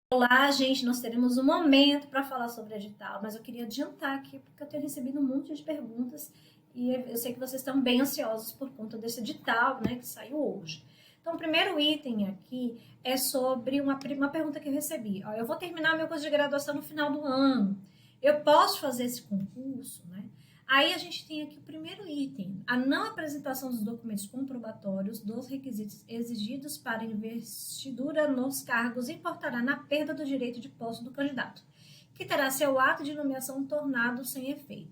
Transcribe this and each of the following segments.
Olá, gente, nós teremos um momento para falar sobre edital, mas eu queria adiantar aqui porque eu tenho recebido um monte de perguntas e eu sei que vocês estão bem ansiosos por conta desse edital, né, que saiu hoje. Então, o primeiro item aqui é sobre uma pergunta que eu recebi. Ó, eu vou terminar meu curso de graduação no final do ano. Eu posso fazer esse concurso, né? Aí a gente tem aqui o primeiro item, a não apresentação dos documentos comprobatórios dos requisitos exigidos para investidura nos cargos importará na perda do direito de posse do candidato, que terá seu ato de nomeação tornado sem efeito.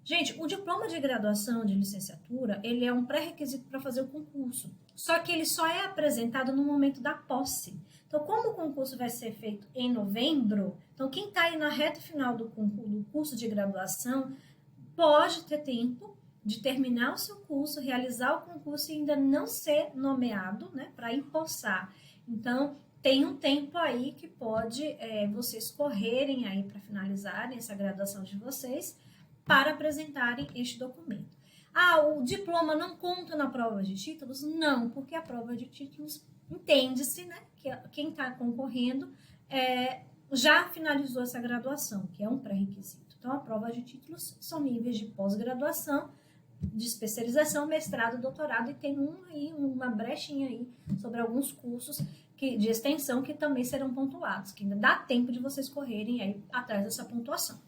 Gente, o diploma de graduação de licenciatura, ele é um pré-requisito para fazer o concurso. Só que ele só é apresentado no momento da posse. Então, como o concurso vai ser feito em novembro, então quem está aí na reta final do curso de graduação pode ter tempo de terminar o seu curso, realizar o concurso e ainda não ser nomeado, né, para empossar. Então, tem um tempo aí que pode vocês correrem aí para finalizarem essa graduação de vocês, para apresentarem este documento. Ah, o diploma não conta na prova de títulos? Não, porque a prova de títulos entende-se, né, que quem está concorrendo já finalizou essa graduação, que é um pré-requisito. Então, a prova de títulos são níveis de pós-graduação, de especialização, mestrado, doutorado, e tem uma brechinha aí sobre alguns cursos de extensão que também serão pontuados, que ainda dá tempo de vocês correrem aí atrás dessa pontuação.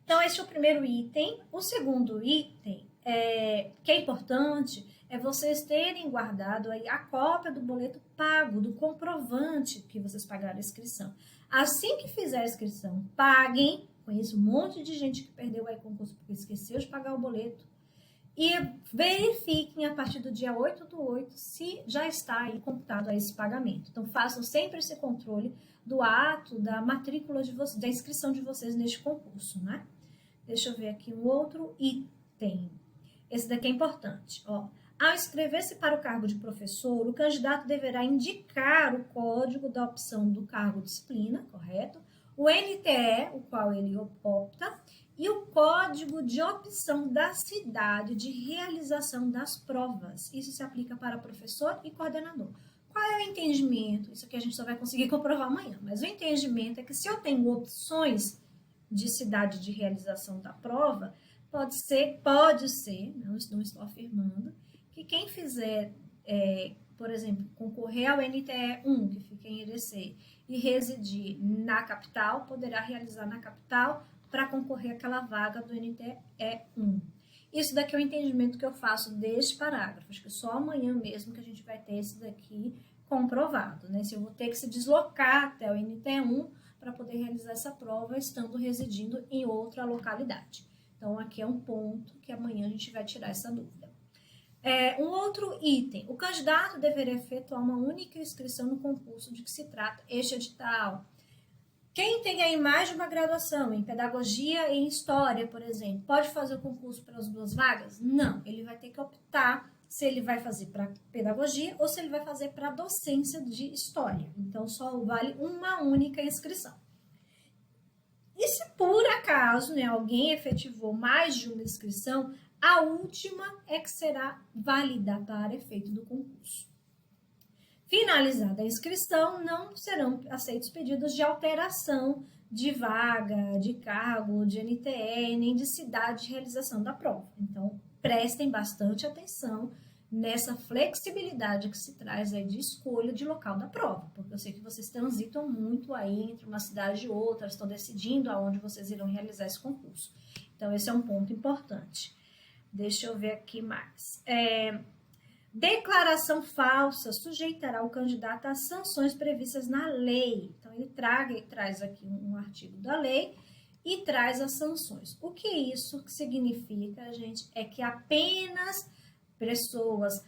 Então, esse é o primeiro item. O segundo item, que é importante, é vocês terem guardado aí a cópia do boleto pago, do comprovante que vocês pagaram a inscrição. Assim que fizer a inscrição, paguem. Conheço um monte de gente que perdeu aí concurso porque esqueceu de pagar o boleto. E verifiquem a partir do dia 8/8 se já está aí computado esse pagamento. Então, façam sempre esse controle do ato, da matrícula de vocês, da inscrição de vocês neste concurso, né? Deixa eu ver aqui um outro item. Esse daqui é importante. Ó, ao inscrever-se para o cargo de professor, o candidato deverá indicar o código da opção do cargo disciplina, correto? O NTE, o qual ele opta, e o código de opção da cidade de realização das provas. Isso se aplica para professor e coordenador. Qual é o entendimento? Isso aqui a gente só vai conseguir comprovar amanhã, mas o entendimento é que se eu tenho opções de cidade de realização da prova, pode ser, não estou afirmando, que quem fizer, por exemplo, concorrer ao NTE1, que fica em Irecê, e residir na capital, poderá realizar na capital para concorrer àquela vaga do NTE1. Isso daqui é o entendimento que eu faço deste parágrafo. Acho que só amanhã mesmo que a gente vai ter esse daqui comprovado, né? Se eu vou ter que se deslocar até o NTE1 para poder realizar essa prova estando residindo em outra localidade. Então, aqui é um ponto que amanhã a gente vai tirar essa dúvida. Um outro item, o candidato deverá efetuar uma única inscrição no concurso de que se trata este edital. Quem tem aí mais de uma graduação em pedagogia e em história, por exemplo, pode fazer o concurso pelas duas vagas? Não, ele vai ter que optar se ele vai fazer para pedagogia ou se ele vai fazer para docência de história. Então, só vale uma única inscrição. E se por acaso, né, alguém efetivou mais de uma inscrição, a última é que será válida para efeito do concurso. Finalizada a inscrição, não serão aceitos pedidos de alteração de vaga, de cargo, de NTE, nem de cidade de realização da prova. Então, prestem bastante atenção nessa flexibilidade que se traz aí de escolha de local da prova, porque eu sei que vocês transitam muito aí entre uma cidade e outra, estão decidindo aonde vocês irão realizar esse concurso. Então, esse é um ponto importante. Deixa eu ver aqui mais. Declaração falsa sujeitará o candidato às sanções previstas na lei. Então, ele traz aqui um artigo da lei e traz as sanções. O que isso significa, gente, é que apenas pessoas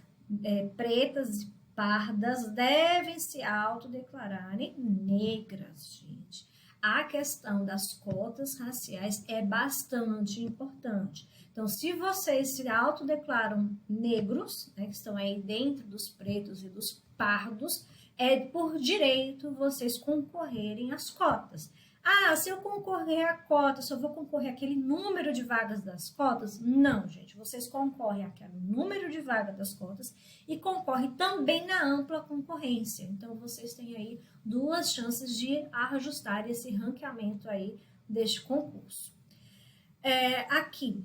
pretas e pardas devem se autodeclararem negras, gente. A questão das cotas raciais é bastante importante. Então, se vocês se autodeclaram negros, né, que estão aí dentro dos pretos e dos pardos, é por direito vocês concorrerem às cotas. Ah, se eu concorrer à cota, se eu vou concorrer àquele número de vagas das cotas? Não, gente. Vocês concorrem àquele número de vagas das cotas e concorrem também na ampla concorrência. Então, vocês têm aí duas chances de ajustar esse ranqueamento aí deste concurso. Aqui,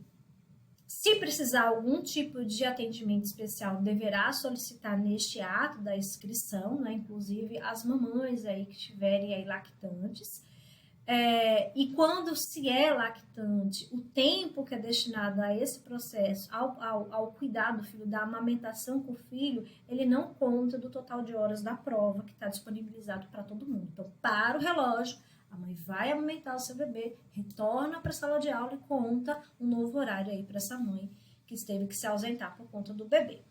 se precisar algum tipo de atendimento especial, deverá solicitar neste ato da inscrição, né? Inclusive as mamães aí que estiverem aí lactantes. E quando se é lactante, o tempo que é destinado a esse processo, ao cuidado do filho, da amamentação com o filho, ele não conta do total de horas da prova que está disponibilizado para todo mundo. Então, para o relógio, a mãe vai amamentar o seu bebê, retorna para a sala de aula e conta um novo horário aí para essa mãe que teve que se ausentar por conta do bebê.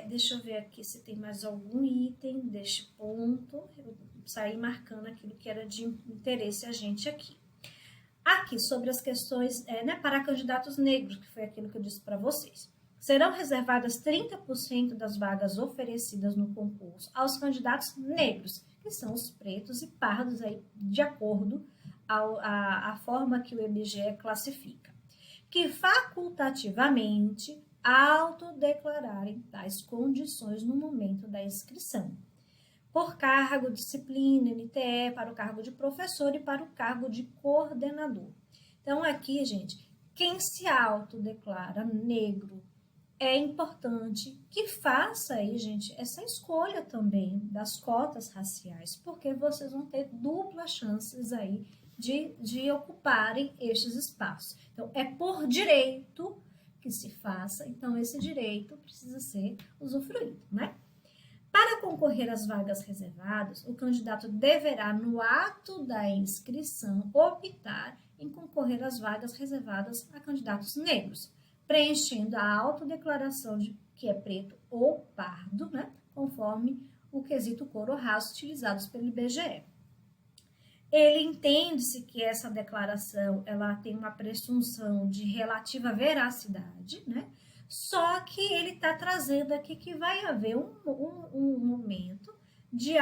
Deixa eu ver aqui se tem mais algum item deste ponto. Eu saí marcando aquilo que era de interesse a gente aqui. Aqui, sobre as questões para candidatos negros, que foi aquilo que eu disse para vocês. Serão reservadas 30% das vagas oferecidas no concurso aos candidatos negros, que são os pretos e pardos, aí, de acordo à forma que o IBGE classifica, que facultativamente autodeclararem tais condições no momento da inscrição, por cargo, disciplina, NTE, para o cargo de professor e para o cargo de coordenador. Então, aqui, gente, quem se autodeclara negro, é importante que faça aí, gente, essa escolha também das cotas raciais, porque vocês vão ter duplas chances aí de ocuparem estes espaços. Então, é por direito que se faça, então esse direito precisa ser usufruído, né? Para concorrer às vagas reservadas, o candidato deverá, no ato da inscrição, optar em concorrer às vagas reservadas a candidatos negros, preenchendo a autodeclaração de que é preto ou pardo, né, conforme o quesito cor ou raça utilizados pelo IBGE. Ele entende-se que essa declaração ela tem uma presunção de relativa veracidade, né? Só que ele está trazendo aqui que vai haver um momento de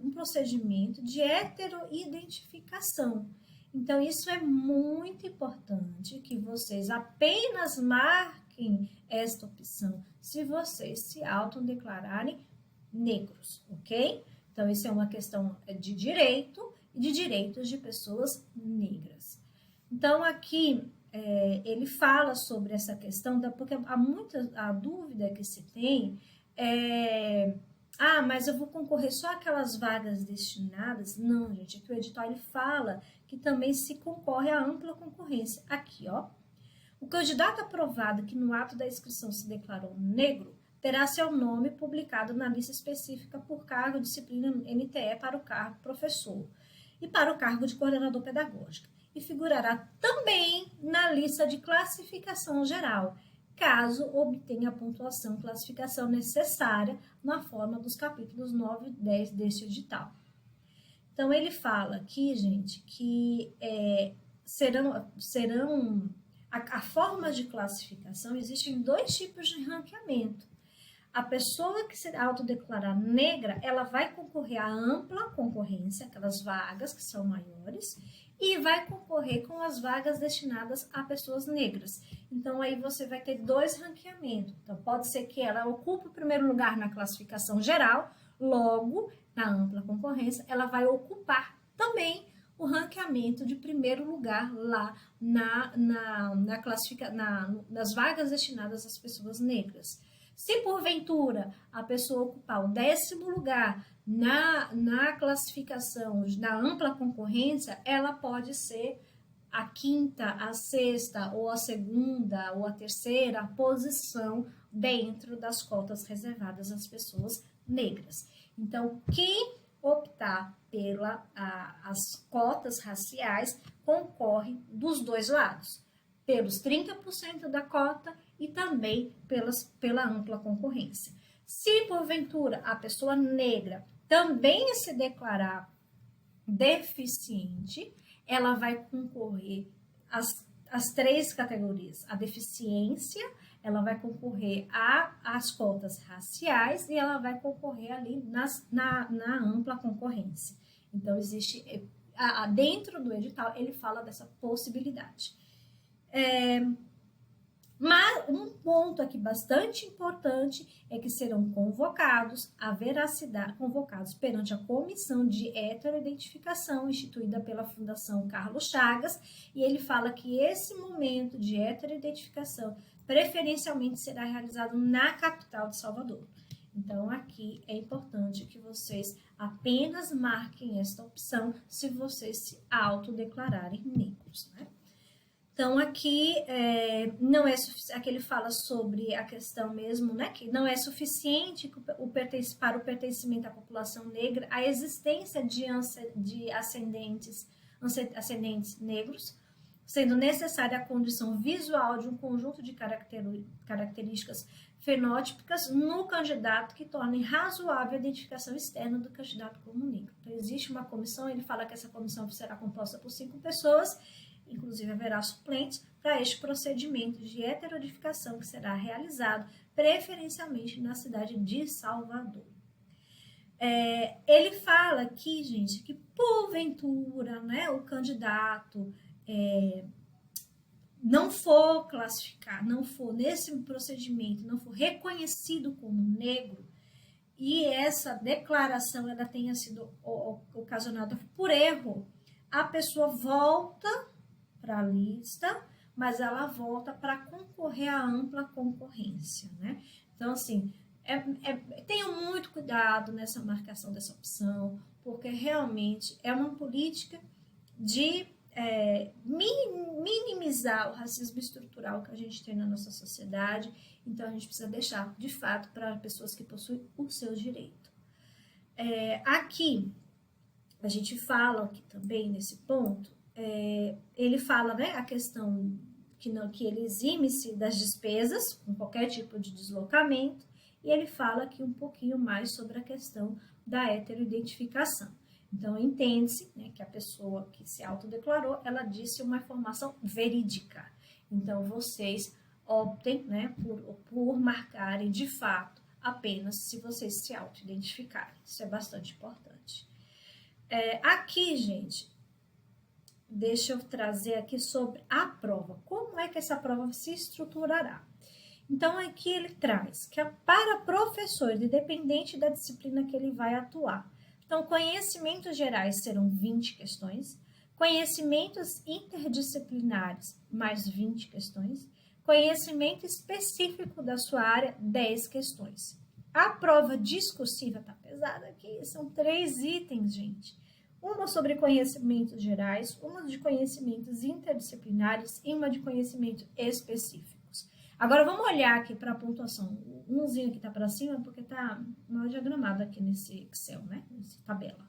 um procedimento de heteroidentificação. Então, isso é muito importante que vocês apenas marquem esta opção se vocês se autodeclararem negros, ok? Então, isso é uma questão de direito e de direitos de pessoas negras. Então, aqui ele fala sobre essa questão, porque a dúvida que se tem mas eu vou concorrer só aquelas vagas destinadas? Não, gente, aqui o edital ele fala que também se concorre à ampla concorrência. Aqui, ó, o candidato aprovado que no ato da inscrição se declarou negro terá seu nome publicado na lista específica por cargo, disciplina NTE para o cargo professor e para o cargo de coordenador pedagógico, e figurará também na lista de classificação geral, caso obtenha a pontuação classificação necessária na forma dos capítulos 9 e 10 deste edital. Então, ele fala aqui, gente, que a forma de classificação, existem dois tipos de ranqueamento. A pessoa que se autodeclarar negra, ela vai concorrer à ampla concorrência, aquelas vagas que são maiores, e vai concorrer com as vagas destinadas a pessoas negras. Então, aí você vai ter dois ranqueamentos. Então, pode ser que ela ocupe o primeiro lugar na classificação geral, logo, na ampla concorrência, ela vai ocupar também o ranqueamento de primeiro lugar lá nas vagas destinadas às pessoas negras. Se porventura a pessoa ocupar o 10º lugar na classificação da ampla concorrência, ela pode ser a 5ª, a 6ª, ou a 2ª, ou a 3ª posição dentro das cotas reservadas às pessoas negras. Então, quem optar pelas cotas raciais concorre dos dois lados, pelos 30% da cota e também pela ampla concorrência. Se, porventura, a pessoa negra também se declarar deficiente, ela vai concorrer às 3 categorias. A deficiência, ela vai concorrer às cotas raciais e ela vai concorrer ali na ampla concorrência. Então, existe dentro do edital, ele fala dessa possibilidade. Mas um ponto aqui bastante importante é que serão convocados perante a Comissão de Heteroidentificação instituída pela Fundação Carlos Chagas, e ele fala que esse momento de heteroidentificação preferencialmente será realizado na capital de Salvador. Então, aqui é importante que vocês apenas marquem esta opção se vocês se autodeclararem negros, né? Então, aqui não é aqui ele fala sobre a questão mesmo, né, que não é suficiente para o pertencimento à população negra a existência de ascendentes negros, sendo necessária a condição visual de um conjunto de características fenótipicas no candidato que tornem razoável a identificação externa do candidato como negro. Então, existe uma comissão, ele fala que essa comissão será composta por 5 pessoas, inclusive haverá suplentes para este procedimento de heteroidificação que será realizado preferencialmente na cidade de Salvador. Ele fala aqui, gente, que porventura, né, o candidato não for classificado, não for nesse procedimento, não for reconhecido como negro, e essa declaração ela tenha sido ocasionada por erro, a pessoa volta para a lista, mas ela volta para concorrer à ampla concorrência, né? Então, assim, tenham muito cuidado nessa marcação dessa opção, porque realmente é uma política de minimizar o racismo estrutural que a gente tem na nossa sociedade. Então, a gente precisa deixar, de fato, para pessoas que possuem o seu direito. Aqui, a gente fala aqui também nesse ponto, ele fala, né, a questão que ele exime-se das despesas com qualquer tipo de deslocamento, e ele fala aqui um pouquinho mais sobre a questão da heteroidentificação. Então, entende-se, né, que a pessoa que se autodeclarou, ela disse uma informação verídica. Então, vocês optem, né, por marcarem de fato apenas se vocês se autoidentificarem. Isso é bastante importante. Aqui, gente, deixa eu trazer aqui sobre a prova. Como é que essa prova se estruturará? Então, aqui ele traz que para professor, independente da disciplina que ele vai atuar. Então, conhecimentos gerais serão 20 questões, conhecimentos interdisciplinares, mais 20 questões, conhecimento específico da sua área, 10 questões. A prova discursiva tá pesada aqui, são 3 itens, gente. Uma sobre conhecimentos gerais, uma de conhecimentos interdisciplinares e uma de conhecimentos específicos. Agora, vamos olhar aqui para a pontuação. Umzinho aqui está para cima porque está mal diagramado aqui nesse Excel, né? Nessa tabela.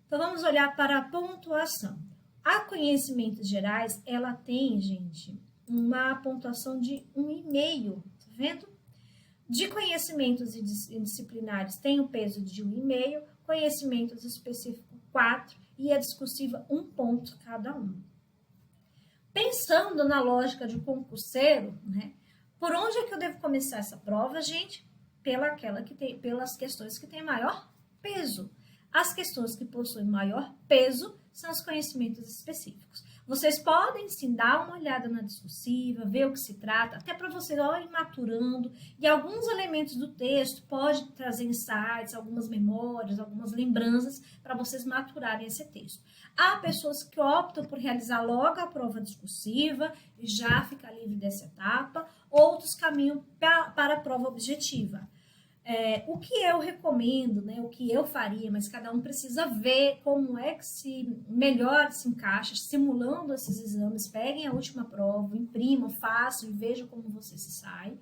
Então, vamos olhar para a pontuação. A conhecimentos gerais, ela tem, gente, uma pontuação de 1,5, tá vendo? De conhecimentos disciplinares tem o peso de 1,5, conhecimentos específicos 4 e a discursiva 1 ponto cada um. Pensando na lógica de concurseiro, né? Por onde é que eu devo começar essa prova, gente? Pelas questões que têm maior peso. As questões que possuem maior peso são os conhecimentos específicos. Vocês podem, sim, dar uma olhada na discursiva, ver o que se trata, até para vocês irem maturando, e alguns elementos do texto podem trazer insights, algumas memórias, algumas lembranças, para vocês maturarem esse texto. Há pessoas que optam por realizar logo a prova discursiva, e já ficar livre dessa etapa, outros caminham para a prova objetiva. O que eu recomendo, né, o que eu faria, mas cada um precisa ver como é que melhor se encaixa, simulando esses exames, peguem a última prova, imprimam, façam e vejam como você se sai.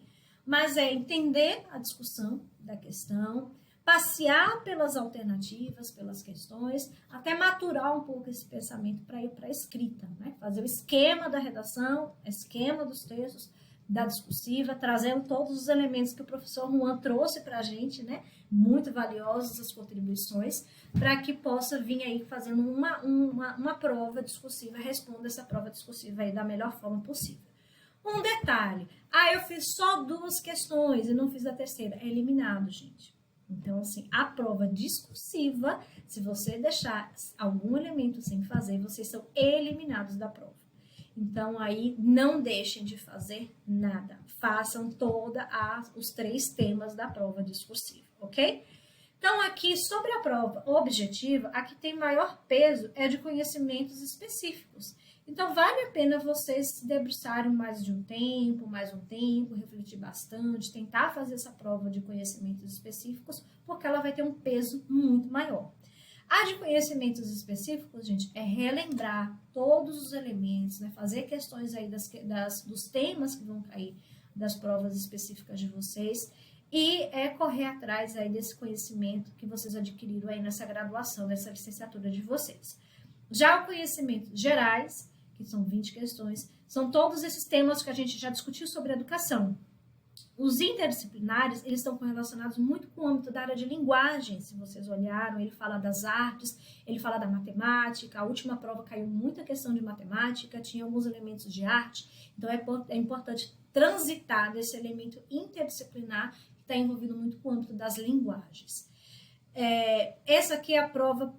Mas entender a discussão da questão, passear pelas alternativas, pelas questões, até maturar um pouco esse pensamento para ir para a escrita, né? Fazer o esquema da redação, esquema dos textos, da discursiva, trazendo todos os elementos que o professor Juan trouxe para a gente, né? Muito valiosas as contribuições, para que possa vir aí fazendo uma prova discursiva, responda essa prova discursiva aí da melhor forma possível. Um detalhe, eu fiz só 2 questões e não fiz a terceira, é eliminado, gente. Então, assim, a prova discursiva Se você deixar algum elemento sem fazer, vocês são eliminados da prova. Então, aí, não deixem de fazer nada. Façam os 3 temas da prova discursiva, ok? Então, aqui, sobre a prova objetiva, a que tem maior peso é de conhecimentos específicos. Então, vale a pena vocês se debruçarem mais um tempo, refletir bastante, tentar fazer essa prova de conhecimentos específicos, porque ela vai ter um peso muito maior. A de conhecimentos específicos, gente, é relembrar todos os elementos, né? Fazer questões aí dos temas que vão cair das provas específicas de vocês e correr atrás aí desse conhecimento que vocês adquiriram aí nessa graduação, nessa licenciatura de vocês. Já o conhecimentos gerais, que são 20 questões, são todos esses temas que a gente já discutiu sobre educação. Os interdisciplinares, eles estão relacionados muito com o âmbito da área de linguagem, se vocês olharam, ele fala das artes, ele fala da matemática, a última prova caiu muita questão de matemática, tinha alguns elementos de arte, então é importante transitar desse elemento interdisciplinar que está envolvido muito com o âmbito das linguagens. Essa aqui é a prova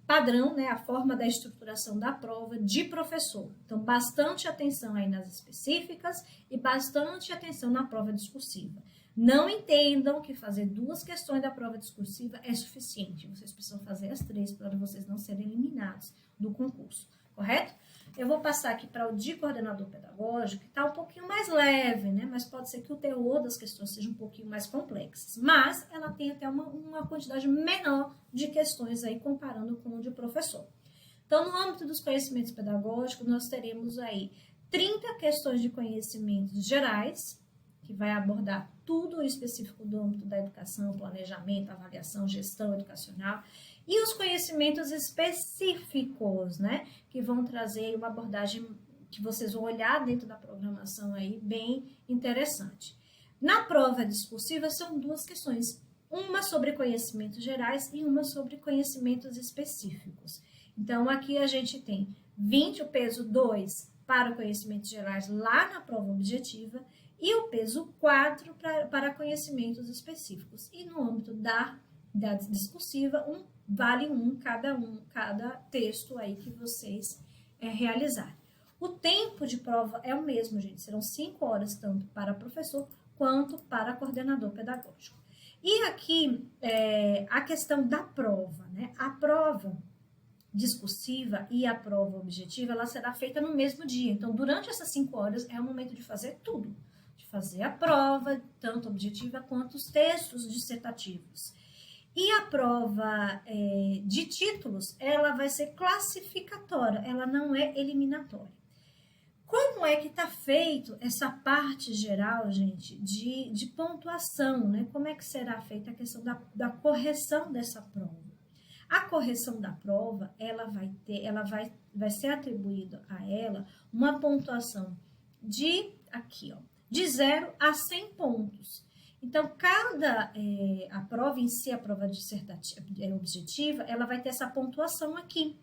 padrão, né, a forma da estruturação da prova de professor. Então, bastante atenção aí nas específicas e bastante atenção na prova discursiva. Não entendam que fazer 2 questões da prova discursiva é suficiente. Vocês precisam fazer as 3 para vocês não serem eliminados do concurso, correto? Eu vou passar aqui para o de coordenador pedagógico, que está um pouquinho mais leve, né? Mas pode ser que o teor das questões seja um pouquinho mais complexas. Mas ela tem até uma quantidade menor de questões aí, comparando com o de professor. Então, no âmbito dos conhecimentos pedagógicos, nós teremos aí 30 questões de conhecimentos gerais, que vai abordar tudo o específico do âmbito da educação, planejamento, avaliação, gestão educacional, e os conhecimentos específicos, né, que vão trazer uma abordagem que vocês vão olhar dentro da programação aí, bem interessante. Na prova discursiva são 2 questões, uma sobre conhecimentos gerais e uma sobre conhecimentos específicos. Então, aqui a gente tem 20, o peso 2 para conhecimentos gerais lá na prova objetiva e o peso 4 para conhecimentos específicos. E no âmbito da discursiva, vale cada texto aí que vocês realizarem. O tempo de prova é o mesmo, gente. Serão 5 horas, tanto para professor quanto para coordenador pedagógico. E aqui, a questão da prova, né? A prova discursiva e a prova objetiva, ela será feita no mesmo dia. Então, durante essas 5 horas, é o momento de fazer tudo. De fazer a prova, tanto objetiva quanto os textos dissertativos. E a prova de títulos, ela vai ser classificatória, ela não é eliminatória. Como é que está feito essa parte geral, gente, de pontuação, né? Como é que será feita a questão da correção dessa prova? A correção da prova, ela vai ser atribuída a ela uma pontuação de 0 a 100 pontos. Então, a prova em si, a prova objetiva, ela vai ter essa pontuação aqui.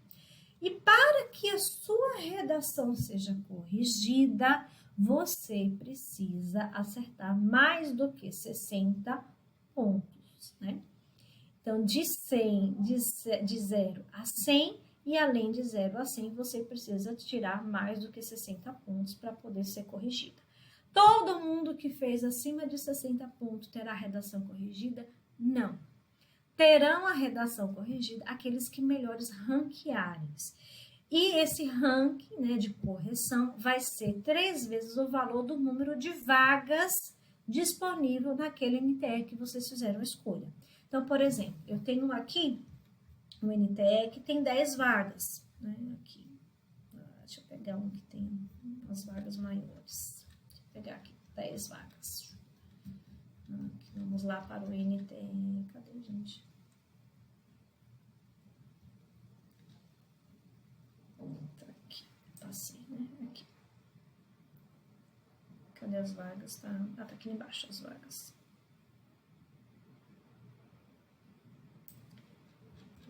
E para que a sua redação seja corrigida, você precisa acertar mais do que 60 pontos, né? Então, de 0 a 100, e além de 0 a 100, você precisa tirar mais do que 60 pontos para poder ser corrigida. Todo mundo que fez acima de 60 pontos terá a redação corrigida? Não. Terão a redação corrigida aqueles que melhores ranquearem. E esse ranking, né, de correção vai ser 3 vezes o valor do número de vagas disponível naquele NTE que vocês fizeram a escolha. Então, por exemplo, eu tenho aqui um NTE que tem 10 vagas. Né, aqui. Deixa eu pegar um que tem as vagas maiores. Pegar aqui 10 vagas. Aqui, vamos lá para o NTE. Cadê, gente? Outra aqui. Passei, né? Aqui. Cadê as vagas? Tá aqui embaixo as vagas.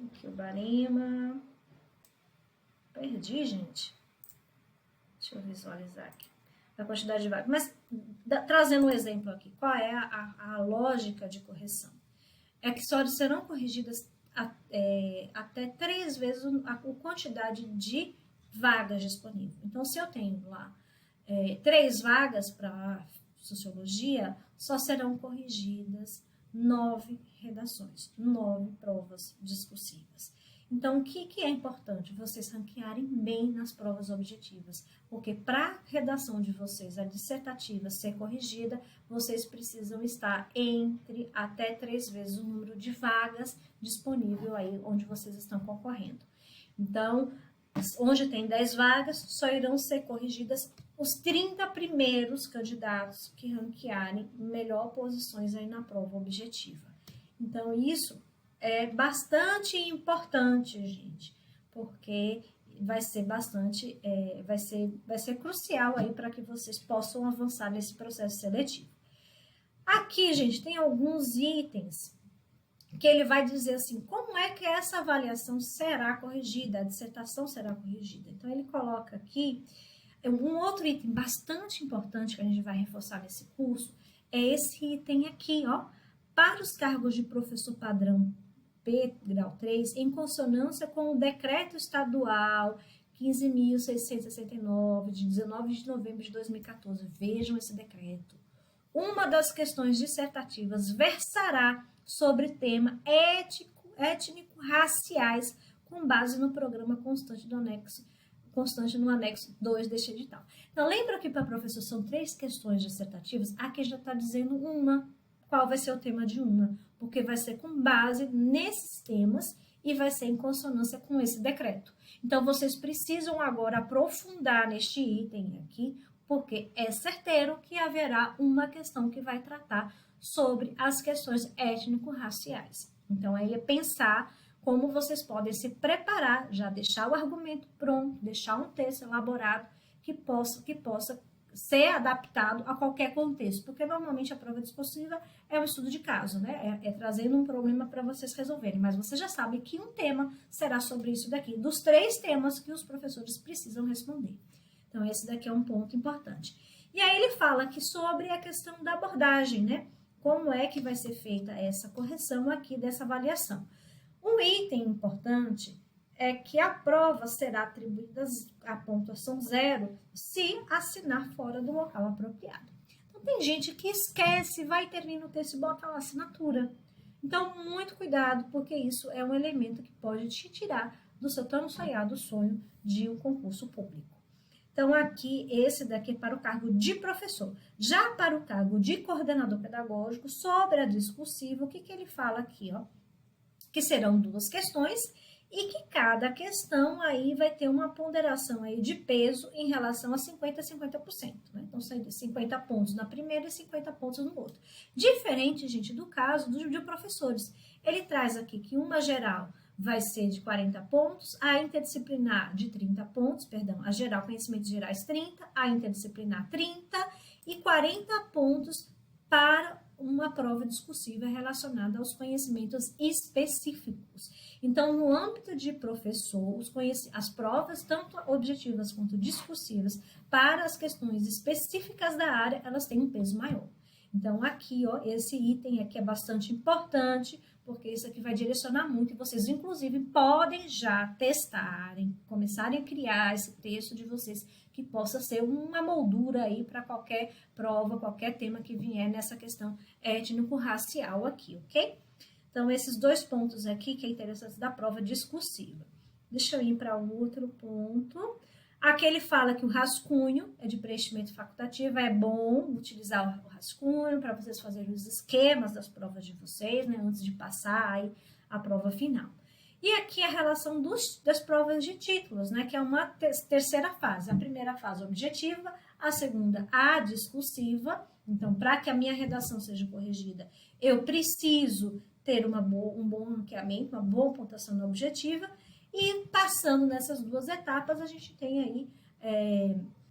Aqui o Barema. Perdi, gente. Deixa eu visualizar aqui a quantidade de vagas. Mas, trazendo um exemplo aqui, qual é a lógica de correção? É que só serão corrigidas até 3 vezes a quantidade de vagas disponíveis. Então, se eu tenho lá 3 vagas para sociologia, só serão corrigidas 9 redações, 9 provas discursivas. Então, o que é importante? Vocês ranquearem bem nas provas objetivas, porque para a redação de vocês, a dissertativa, ser corrigida, vocês precisam estar entre até 3 vezes o número de vagas disponível aí onde vocês estão concorrendo. Então, onde tem 10 vagas, só irão ser corrigidas os 30 primeiros candidatos que ranquearem melhor posições aí na prova objetiva. Então, isso é bastante importante, gente, porque vai ser bastante, vai ser crucial aí para que vocês possam avançar nesse processo seletivo. Aqui, gente, tem alguns itens que ele vai dizer assim, como é que essa avaliação será corrigida, a dissertação será corrigida. Então, ele coloca aqui, um outro item bastante importante que a gente vai reforçar nesse curso, é esse item aqui, ó, para os cargos de professor padrão P, grau 3, em consonância com o decreto estadual 15.669, de 19 de novembro de 2014. Vejam esse decreto. Uma das dissertativas versará sobre tema étnico-raciais com base no programa constante no anexo 2 deste edital. Então, lembra que para professor são 3 questões dissertativas? Aqui já está dizendo qual vai ser o tema de uma, porque vai ser com base nesses temas e vai ser em consonância com esse decreto. Então, vocês precisam agora aprofundar neste item aqui, porque é certeiro que haverá uma questão que vai tratar sobre as questões étnico-raciais. Então, aí é pensar como vocês podem se preparar, já deixar o argumento pronto, deixar um texto elaborado que possa ser adaptado a qualquer contexto, porque normalmente a prova discursiva é um estudo de caso, né? É trazendo um problema para vocês resolverem, mas você já sabe que um tema será sobre isso daqui, dos 3 temas que os professores precisam responder. Então, esse daqui é um ponto importante. E aí ele fala aqui sobre a questão da abordagem, né? Como é que vai ser feita essa correção aqui dessa avaliação. Um item importante é que a prova será atribuída a pontuação 0 se assinar fora do local apropriado. Então, tem gente que esquece, vai terminar o texto e bota lá a assinatura. Então, muito cuidado, porque isso é um elemento que pode te tirar do seu tão sonhado sonho de um concurso público. Então, aqui, esse daqui é para o cargo de professor. Já para o cargo de coordenador pedagógico, sobre a discursiva, o que ele fala aqui, ó? Que serão 2 questões e que cada questão aí vai ter uma ponderação aí de peso em relação a 50% a 50%, né? Então, são 50 pontos na primeira e 50 pontos no outro. Diferente, gente, do caso de professores. Ele traz aqui que uma geral vai ser de 40 pontos, a interdisciplinar de 30 pontos, perdão, a geral, conhecimentos gerais 30, a interdisciplinar 30 e 40 pontos para uma prova discursiva relacionada aos conhecimentos específicos. Então, no âmbito de professor, as provas, tanto objetivas quanto discursivas, para as questões específicas da área, elas têm um peso maior. Então, aqui, ó, esse item aqui é bastante importante, porque isso aqui vai direcionar muito, e vocês, inclusive, podem já testarem, começarem a criar esse texto de vocês, que possa ser uma moldura aí para qualquer prova, qualquer tema que vier nessa questão étnico-racial aqui, ok? Então, esses 2 pontos aqui que é interessante da prova discursiva. Deixa eu ir para outro ponto. Aqui ele fala que o rascunho é de preenchimento facultativo, é bom utilizar o rascunho para vocês fazerem os esquemas das provas de vocês, né, antes de passar aí a prova final. E aqui a relação das provas de títulos, né, que é uma terceira fase. A primeira fase objetiva, a segunda a discursiva. Então, para que a minha redação seja corrigida, eu preciso ter um bom ranqueamento, uma boa pontuação na objetiva. E passando nessas 2 etapas, a gente tem aí,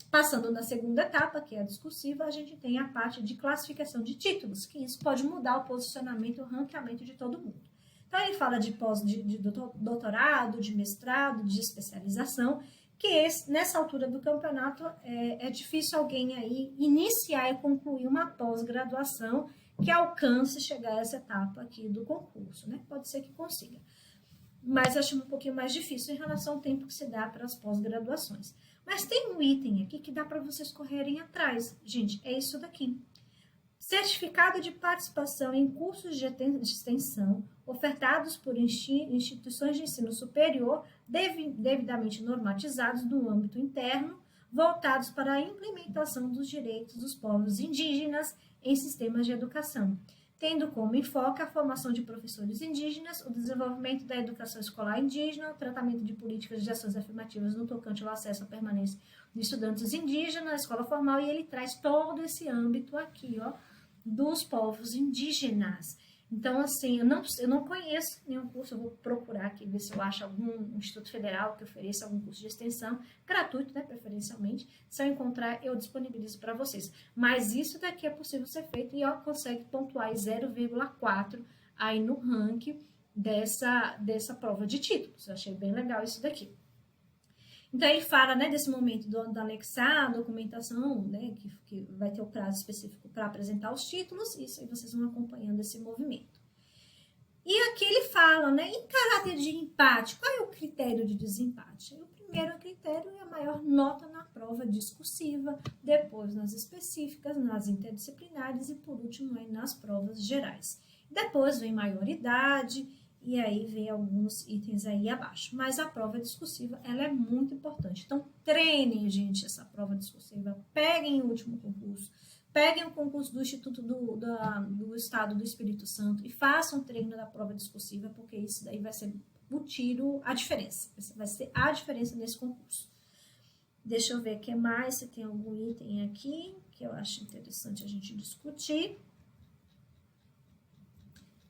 passando na segunda etapa, que é a discursiva, a gente tem a parte de classificação de títulos, que isso pode mudar o posicionamento e o ranqueamento de todo mundo. Então, ele fala de doutorado, de mestrado, de especialização, que nessa altura do campeonato é difícil alguém aí iniciar e concluir uma pós-graduação que alcance chegar a essa etapa aqui do concurso, né? Pode ser que consiga. mas acho um pouquinho mais difícil em relação ao tempo que se dá para as pós-graduações. Mas tem um item aqui que dá para vocês correrem atrás. Gente, é isso daqui. Certificado de participação em cursos de extensão ofertados por instituições de ensino superior devidamente normatizados no âmbito interno, voltados para a implementação dos direitos dos povos indígenas em sistemas de educação, tendo como enfoque a formação de professores indígenas, o desenvolvimento da educação escolar indígena, o tratamento de políticas de ações afirmativas no tocante ao acesso à permanência de estudantes indígenas na escola formal, e ele traz todo esse âmbito aqui, ó, dos povos indígenas. Então, assim, eu não conheço nenhum curso, eu vou procurar aqui, ver se eu acho algum instituto federal que ofereça algum curso de extensão, gratuito, né, preferencialmente. Se eu encontrar, eu disponibilizo para vocês. Mas isso daqui é possível ser feito e ó, consegue pontuar 0,4 aí no ranking dessa prova de títulos. Eu achei bem legal isso daqui. Então, ele fala, né, desse momento do anexar a documentação, né, que vai ter o prazo específico para apresentar os títulos, isso aí vocês vão acompanhando esse movimento. E aqui ele fala, né, em caráter de empate, qual é o critério de desempate? O primeiro critério é a maior nota na prova discursiva, depois nas específicas, nas interdisciplinares e, por último, aí nas provas gerais. Depois vem maioridade, e aí vem alguns itens aí abaixo. Mas a prova discursiva, ela é muito importante. Então, treinem, gente, essa prova discursiva. Peguem o último concurso. Peguem o concurso do Instituto do Estado do Espírito Santo e façam treino da prova discursiva, porque isso daí vai ser o tiro, a diferença. Vai ser a diferença nesse concurso. Deixa eu ver o que mais, se tem algum item aqui que eu acho interessante a gente discutir.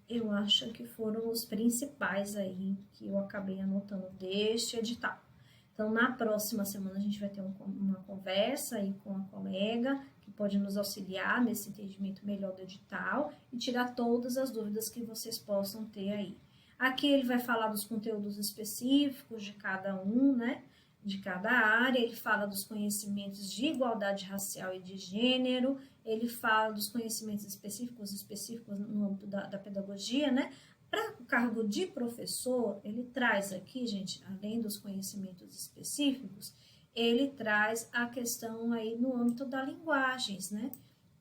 Eu acho que foram os principais aí que eu acabei anotando deste edital. Então, na próxima semana, a gente vai ter uma conversa aí com a colega, que pode nos auxiliar nesse entendimento melhor do edital e tirar todas as dúvidas que vocês possam ter aí. Aqui ele vai falar dos conteúdos específicos de cada um, né? De cada área, ele fala dos conhecimentos de igualdade racial e de gênero, ele fala dos conhecimentos específicos no âmbito da pedagogia, né? Para o cargo de professor, ele traz aqui, gente, além dos conhecimentos específicos, ele traz a questão aí no âmbito da linguagens, né?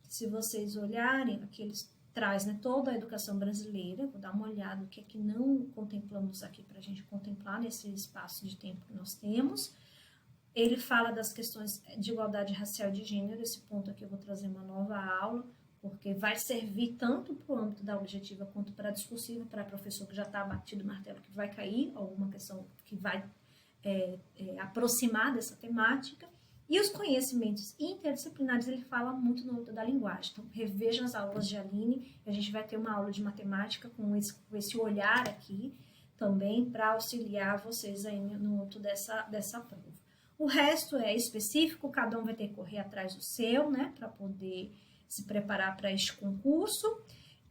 Se vocês olharem, aqui eles traz, né, toda a educação brasileira, vou dar uma olhada no que é que não contemplamos aqui para a gente contemplar nesse espaço de tempo que nós temos. Ele fala das questões de igualdade racial e de gênero, esse ponto aqui eu vou trazer uma nova aula, porque vai servir tanto para o âmbito da objetiva quanto para a discursiva, para professor que já está abatido o martelo, que vai cair, alguma questão que vai aproximar dessa temática. E os conhecimentos interdisciplinares, ele fala muito no âmbito da linguagem. Então, revejam as aulas de Aline, a gente vai ter uma aula de matemática com esse olhar aqui também para auxiliar vocês aí no âmbito dessa prova. O resto é específico, cada um vai ter que correr atrás do seu, né, para poder se preparar para este concurso.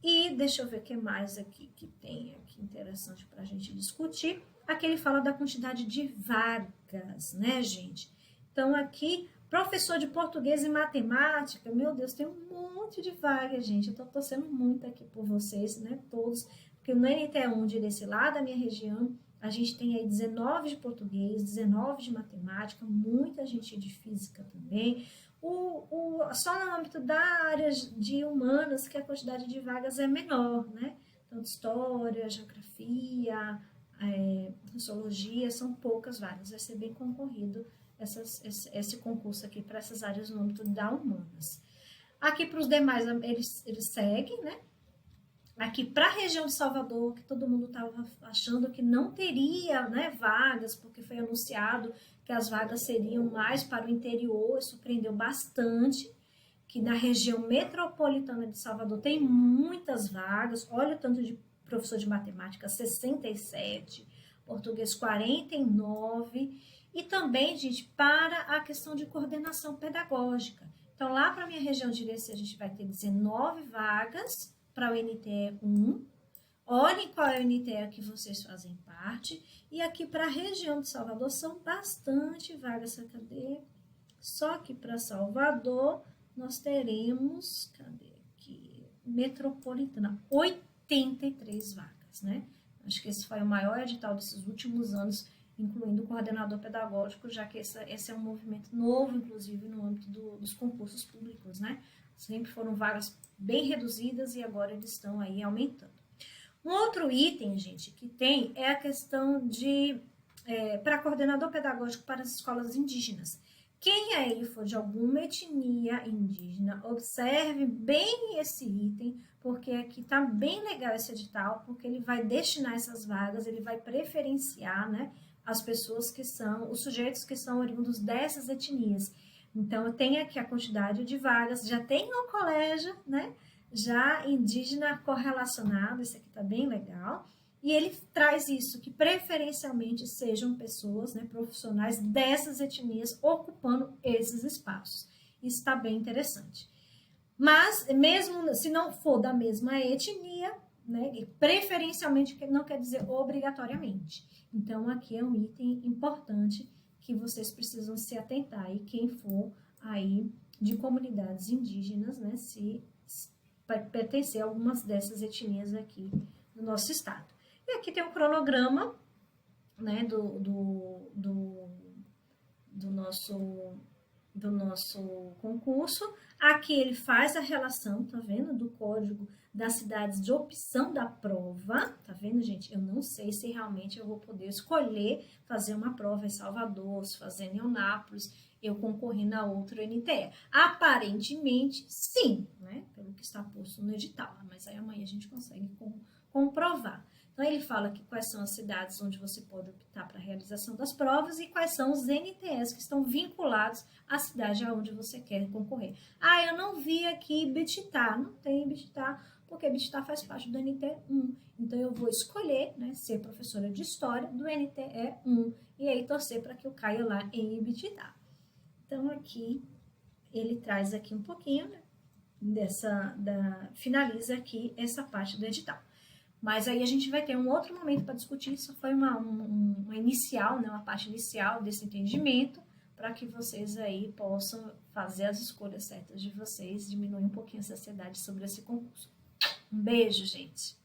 E deixa eu ver o que mais aqui que tem aqui interessante para a gente discutir. Aqui ele fala da quantidade de vagas, né, gente? Então, aqui, professor de português e matemática, meu Deus, tem um monte de vagas, gente. Eu estou torcendo muito aqui por vocês, né, todos, porque no NT1, desse lado da minha região, a gente tem aí 19 de português, 19 de matemática, muita gente de física também. Só no âmbito da área de humanas que a quantidade de vagas é menor, né? Então, história, geografia, sociologia, são poucas vagas, vai ser bem concorrido esse concurso aqui para essas áreas no âmbito da humanas. Aqui para os demais, eles seguem, né? Aqui para a região de Salvador, que todo mundo estava achando que não teria, né, vagas, porque foi anunciado que as vagas seriam mais para o interior, surpreendeu bastante, que na região metropolitana de Salvador tem muitas vagas, olha o tanto de professor de matemática, 67, português 49, e também, gente, para a questão de coordenação pedagógica. Então, lá para a minha região de Irecê, a gente vai ter 19 vagas para o NTE 1. Olhem qual é o NTE que vocês fazem parte. E aqui para a região de Salvador são bastante vagas. Cadê? Só que para Salvador nós teremos, cadê aqui? Metropolitana, 83 vagas, né? Acho que esse foi o maior edital desses últimos anos, incluindo o coordenador pedagógico, já que esse é um movimento novo, inclusive, no âmbito dos concursos públicos, né? Sempre foram vagas bem reduzidas e agora eles estão aí aumentando. Um outro item, gente, que tem é a questão de para coordenador pedagógico para as escolas indígenas. Quem aí for de alguma etnia indígena, observe bem esse item, porque aqui tá bem legal esse edital, porque ele vai destinar essas vagas, ele vai preferenciar, né, as pessoas que são, os sujeitos que são oriundos dessas etnias. Então, tem aqui a quantidade de vagas, já tem um colégio, né, já indígena correlacionado, esse aqui tá bem legal. E ele traz isso, que preferencialmente sejam pessoas, né, profissionais dessas etnias ocupando esses espaços. Isso está bem interessante. Mas, mesmo se não for da mesma etnia, né, preferencialmente não quer dizer obrigatoriamente. Então, aqui é um item importante que vocês precisam se atentar. E quem for aí de comunidades indígenas, né, se pertencer a algumas dessas etnias aqui do nosso estado. E aqui tem um cronograma, né, do nosso concurso. Aqui ele faz a relação, tá vendo, do código das cidades de opção da prova, tá vendo, gente? Eu não sei se realmente eu vou poder escolher fazer uma prova em Salvador, se fazer em Eunápolis, eu concorrendo a outro NTE. Aparentemente, sim, né, pelo que está posto no edital, mas aí amanhã a gente consegue comprovar. Então, ele fala que quais são as cidades onde você pode optar para a realização das provas e quais são os NTS que estão vinculados à cidade aonde você quer concorrer. Ah, eu não vi aqui Ibititá. Não tem Ibititá, porque Ibititá faz parte do NTE1. Então, eu vou escolher, né, ser professora de História do NTE1 e aí torcer para que eu caia lá em Ibititá. Então, aqui, ele traz aqui um pouquinho, né, finaliza aqui essa parte do edital. Mas aí a gente vai ter um outro momento para discutir, isso foi uma inicial, né, uma parte inicial desse entendimento, para que vocês aí possam fazer as escolhas certas de vocês, diminuir um pouquinho essa ansiedade sobre esse concurso. Um beijo, gente!